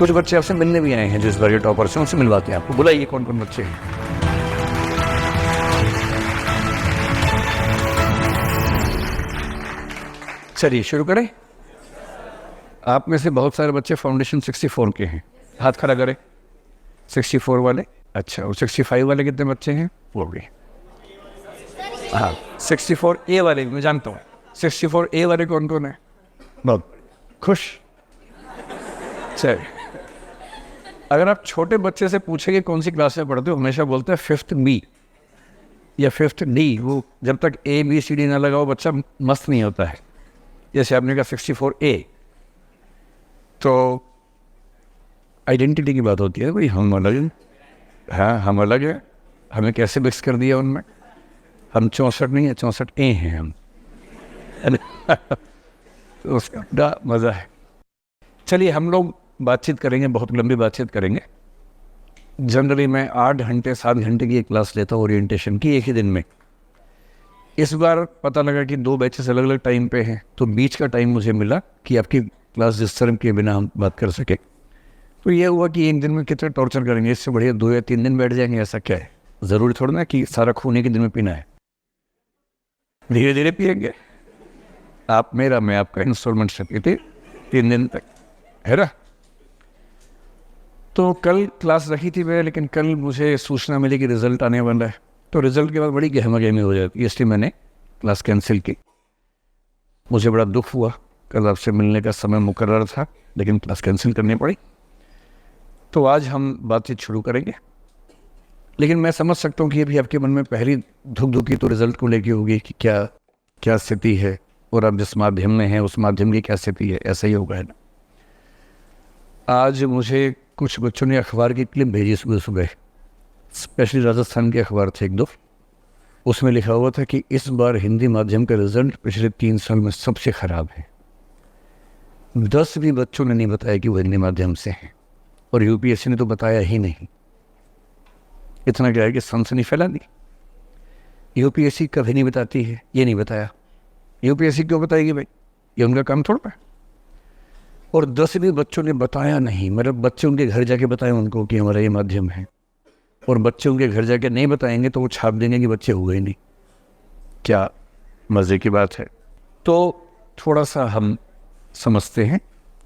कुछ बच्चे आपसे मिलने भी आए हैं जो इस बार के टॉपर से, उनसे मिलवाते हैं आपको। बुलाइए कौन कौन बच्चे हैं। चलिए शुरू करें। आप में से बहुत सारे बच्चे फाउंडेशन 64 के हैं, हाथ खड़ा करें। 64 वाले, अच्छा। और 65 वाले कितने बच्चे हैं? वो भी। हाँ, 64A वाले मैं जानता हूँ। 64A वाले कौन कौन है? बहुत खुश। चलिए, अगर आप छोटे बच्चे से पूछेंगे कौन सी क्लास में पढ़ते हो, हमेशा बोलते हैं 5th B या 5th D। वो जब तक ABCD ना लगाओ बच्चा मस्त नहीं होता है। जैसे आपने कहा 64A, तो आइडेंटिटी की बात होती है भाई, हम अलग हैं। हाँ, हम अलग हैं, हमें कैसे मिक्स कर दिया उनमें। हम 64 नहीं है, 64A हैं हम। तो उसका बड़ा मज़ा है। चलिए हम लोग बातचीत करेंगे, बहुत लंबी बातचीत करेंगे। जनरली मैं 8 घंटे 7 घंटे की एक क्लास लेता हूँ ओरिएंटेशन की, एक ही दिन में। इस बार पता लगा कि 2 बैचेस अलग अलग टाइम पे हैं, तो बीच का टाइम मुझे मिला कि आपकी क्लास डिस्टर्ब के बिना हम बात कर सके। तो ये हुआ कि एक दिन में कितना टॉर्चर करेंगे, इससे बढ़िया 2 या 3 दिन बैठ जाएंगे। ऐसा क्या है, ज़रूरी थोड़ा ना कि सारा खून एक दिन में पीना है, धीरे धीरे पिएंगे। आप मेरा, मैं आपका इंस्टॉलमेंट से पीते 3 दिन तक, है ना। तो कल क्लास रखी थी मैं, लेकिन कल मुझे सूचना मिली कि रिज़ल्ट आने वाला है। तो रिज़ल्ट के बाद बड़ी गहमा-गहमी हो जाती है, इसलिए मैंने क्लास कैंसिल की। मुझे बड़ा दुख हुआ, कल आपसे मिलने का समय मुकर्रर था, लेकिन क्लास कैंसिल करनी पड़ी। तो आज हम बातचीत शुरू करेंगे, लेकिन मैं समझ सकता हूँ कि अभी आपके मन में पहली धुक-धुकी तो रिज़ल्ट को लेके होगी कि क्या स्थिति है, और आप जिस माध्यम में हैं उस माध्यम की क्या स्थिति है। ऐसा ही होगा, है ना। आज मुझे कुछ बच्चों ने अखबार की क्लिप भेजी सुबह सुबह, स्पेशली राजस्थान के अखबार थे 1-2। उसमें लिखा हुआ था कि इस बार हिंदी माध्यम का रिजल्ट पिछले 3 साल में सबसे ख़राब है। 10 भी बच्चों ने नहीं बताया कि वो हिंदी माध्यम से हैं, और यूपीएससी ने तो बताया ही नहीं। इतना क्या है कि सनसनी फैला दी। यूपीएससी कभी नहीं बताती है, ये नहीं बताया। यूपीएससी क्यों बताएगी भाई, ये उनका काम थोड़ा है। और 10 भी बच्चों ने बताया नहीं, मतलब बच्चे उनके घर जाके बताएं उनको कि हमारा ये माध्यम है, और बच्चे उनके घर जाके नहीं बताएंगे तो वो छाप देंगे कि बच्चे हुए नहीं। क्या मज़े की बात है। तो थोड़ा सा हम समझते हैं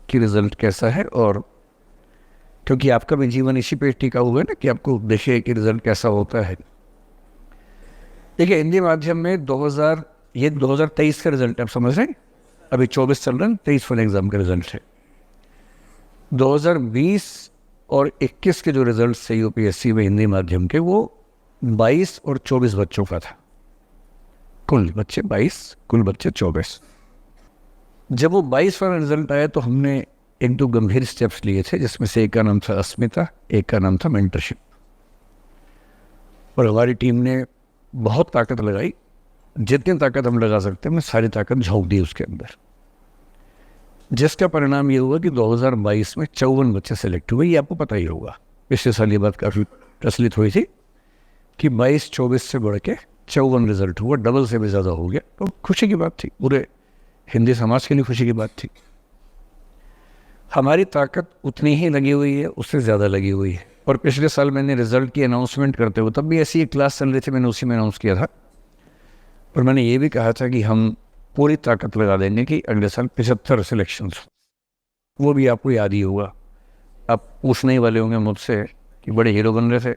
कि रिज़ल्ट कैसा है, और क्योंकि आपका भी जीवन इसी पे टिका हुआ है ना कि आपको देखिए कि रिज़ल्ट कैसा होता है। देखिए, हिंदी माध्यम में 2023 का रिज़ल्ट आप समझ रहे हैं, अभी 24 चल रहा है, 23 वाले एग्ज़ाम का रिज़ल्ट है। 2020 और 21 के जो रिजल्ट थे यूपीएससी में हिंदी माध्यम के, वो 22 और 24 बच्चों का था। कुल बच्चे 22, कुल बच्चे 24। जब वो 22 वाला रिजल्ट आया तो हमने 1-2 गंभीर स्टेप्स लिए थे, जिसमें से एक का नाम था अस्मिता, एक का नाम था मेंटरशिप। और हमारी टीम ने बहुत ताकत लगाई, जितनी ताकत हम लगा सकते हैं हमने सारी ताकत झोंक दी उसके अंदर, जिसका परिणाम ये हुआ कि 2022 में 54 बच्चे सेलेक्ट हुए। ये आपको पता ही होगा, पिछले साल ये बात काफ़ी प्रचलित हुई थी कि 22-24 से बढ़ के 54 रिजल्ट हुआ, डबल से भी ज़्यादा हो गया। तो खुशी की बात थी, पूरे हिंदी समाज के लिए खुशी की बात थी। हमारी ताकत उतनी ही लगी हुई है, उससे ज़्यादा लगी हुई है। और पिछले साल मैंने रिज़ल्ट की अनाउंसमेंट करते हुए, तब भी ऐसी एक क्लास चल रही थी, मैंने उसी में अनाउंस किया था, और मैंने ये भी कहा था कि हम पूरी ताकत लगा देंगे कि अगले साल 75 सिलेक्शंस। वो भी आपको याद ही होगा, आप पूछने ही वाले होंगे मुझसे कि बड़े हीरो बन रहे थे,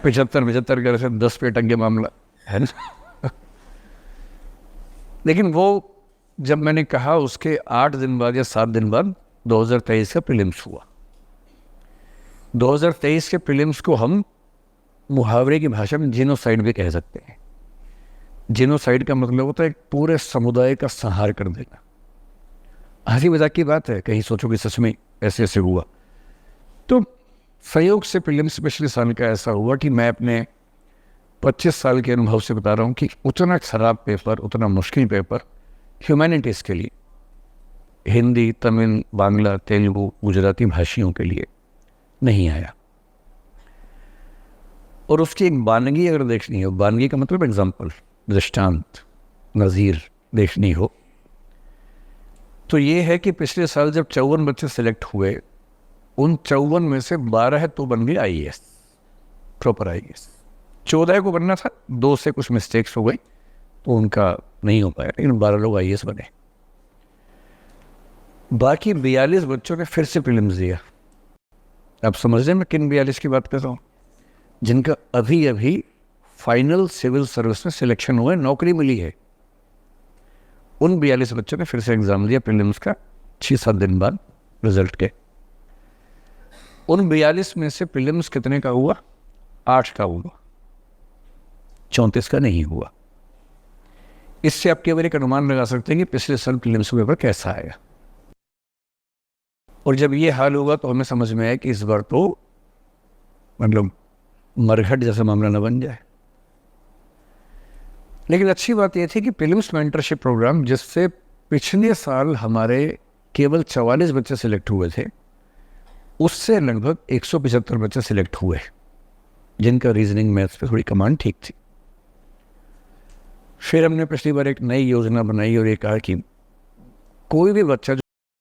75 कर रहे थे, 10 पे अटक गया मामला, है ना। लेकिन वो जब मैंने कहा उसके 8 दिन बाद या 7 दिन बाद 2023 का प्रीलिम्स हुआ। 2023 के प्रीलिम्स को हम मुहावरे की भाषा में जीनोसाइड भी कह सकते हैं। जीनोसाइड का मतलब होता है एक पूरे समुदाय का संहार कर देना। हंसी मजाक की बात है, कहीं सोचो कि सच में ऐसे ऐसे हुआ। तो संयोग से प्रीलिम्स पिछले साल का ऐसा हुआ कि मैं अपने 25 साल के अनुभव से बता रहा हूँ कि उतना खराब पेपर, उतना मुश्किल पेपर ह्यूमैनिटीज़ के लिए, हिंदी, तमिल, बांग्ला, तेलुगु, गुजराती भाषियों के लिए नहीं आया। और उसकी एक बानगी अगर देखनी हो, बानगी का मतलब एग्जाम्पल, दृष्टांत, नज़ीर देखनी हो, तो ये है कि पिछले साल जब 54 बच्चे सेलेक्ट हुए उन 54 में से 12 तो बन गए IAS, प्रॉपर IAS। 14 को बनना था, 2 से कुछ मिस्टेक्स हो गई तो उनका नहीं हो पाया, लेकिन 12 लोग IAS बने। बाकी 42 बच्चों ने फिर से प्रीलिम्स दिया। आप समझ रहे हैं मैं किन 42 की बात कर रहा हूँ? जिनका अभी अभी फाइनल सिविल सर्विस में सिलेक्शन हुआ है, नौकरी मिली है। उन 42 बच्चों ने फिर से एग्जाम दिया प्रीलिम्स का 6-7 दिन बाद रिजल्ट के। उन 42 में से प्रीलिम्स कितने का हुआ? 8 का हुआ, 34 का नहीं हुआ। इससे आप केवल एक अनुमान लगा सकते हैं कि पिछले साल प्रीलिम्स पेपर कैसा आएगा। और जब ये हाल होगा तो हमें समझ में आया कि इस बार तो मतलब मरघट जैसा मामला न बन जाए। लेकिन अच्छी बात यह थी कि प्रीलिम्स मेंटरशिप प्रोग्राम, जिससे पिछले साल हमारे केवल 44 बच्चे सिलेक्ट हुए थे, उससे लगभग 175 बच्चे सिलेक्ट हुए जिनका रीजनिंग मैथ्स पे थोड़ी कमांड ठीक थी। फिर हमने पिछली बार एक नई योजना बनाई और ये कहा कि कोई भी बच्चा